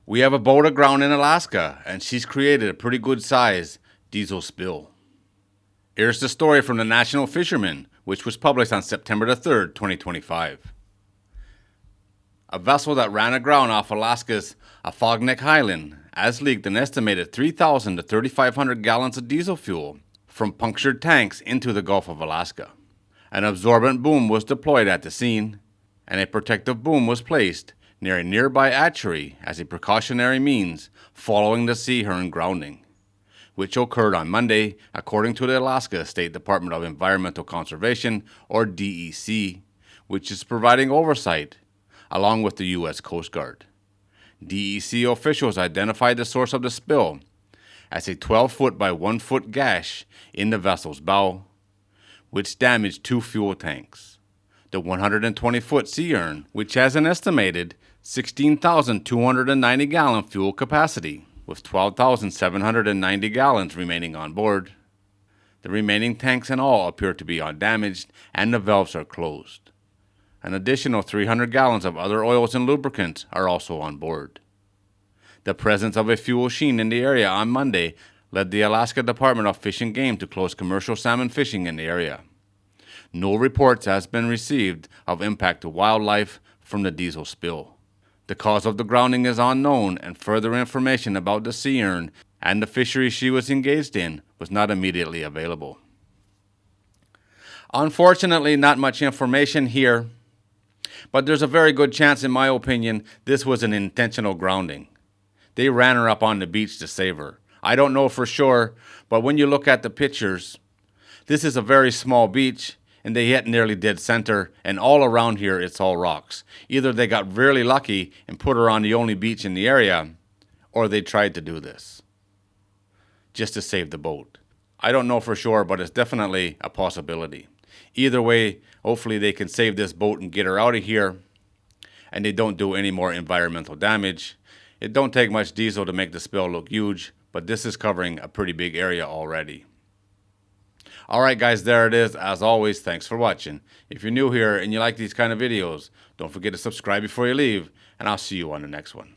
We have a boat aground in Alaska, and she's created a pretty good size diesel spill. Here's the story from the National Fisherman, which was published on September the 3rd, 2025. A vessel that ran aground off Alaska's Afognak Island has leaked an estimated 3,000 to 3,500 gallons of diesel fuel from punctured tanks into the Gulf of Alaska. An absorbent boom was deployed at the scene, and a protective boom was placed near a nearby hatchery as a precautionary means following the sea hearn grounding, which occurred on Monday, according to the Alaska State Department of Environmental Conservation, or DEC, which is providing oversight along with the U.S. Coast Guard. DEC officials identified the source of the spill as a 12-foot by 1-foot gash in the vessel's bow, which damaged 2 fuel tanks. The 120-foot sea urn, which has an estimated 16,290 gallon fuel capacity, with 12,790 gallons remaining on board. The remaining tanks in all appear to be undamaged, and the valves are closed. An additional 300 gallons of other oils and lubricants are also on board. The presence of a fuel sheen in the area on Monday led the Alaska Department of Fish and Game to close commercial salmon fishing in the area. No reports has been received of impact to wildlife from the diesel spill. The cause of the grounding is unknown, and further information about the sea urn and the fishery she was engaged in was not immediately available. Unfortunately, not much information here, but there's a very good chance, in my opinion, this was an intentional grounding. They ran her up on the beach to save her. I don't know for sure, but when you look at the pictures, this is a very small beach, and they hit nearly dead center, and all around here it's all rocks. Either they got really lucky and put her on the only beach in the area, or they tried to do this just to save the boat. I don't know for sure, but it's definitely a possibility. Either way, hopefully they can save this boat and get her out of here, and they don't do any more environmental damage. It don't take much diesel to make the spill look huge, but this is covering a pretty big area already. Alright guys, there it is. As always, thanks for watching. If you're new here and you like these kind of videos, don't forget to subscribe before you leave, and I'll see you on the next one.